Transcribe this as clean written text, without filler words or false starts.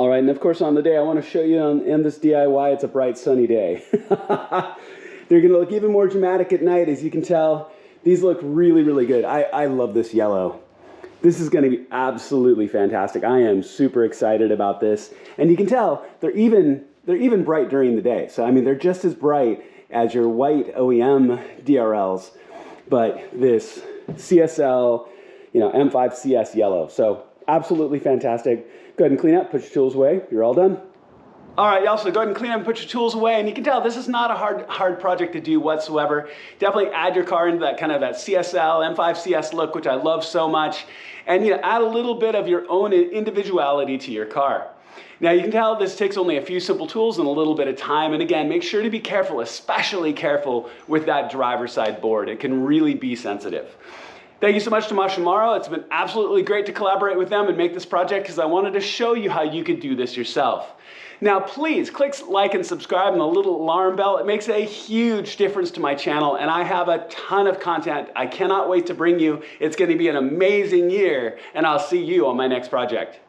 All right, and of course on the day I want to show you in this DIY, it's a bright sunny day. They're going to look even more dramatic at night. As you can tell, these look really, really good. I love this yellow. This is going to be absolutely fantastic. I am super excited about this. And you can tell they're even bright during the day. So I mean, they're just as bright as your white OEM DRLs, but this CSL, M5 CS yellow. So absolutely fantastic. Go ahead and clean up, put your tools away. You're all done. All right, y'all, so go ahead and clean up and put your tools away. And you can tell this is not a hard project to do whatsoever. Definitely add your car into that kind of that CSL, M5 CS look, which I love so much. And add a little bit of your own individuality to your car. Now you can tell this takes only a few simple tools and a little bit of time. And again, make sure to be careful, especially careful with that driver's side board. It can really be sensitive. Thank you so much to Mashamaro. It's been absolutely great to collaborate with them and make this project because I wanted to show you how you could do this yourself. Now please click like and subscribe and the little alarm bell. It makes a huge difference to my channel and I have a ton of content I cannot wait to bring you. It's going to be an amazing year and I'll see you on my next project.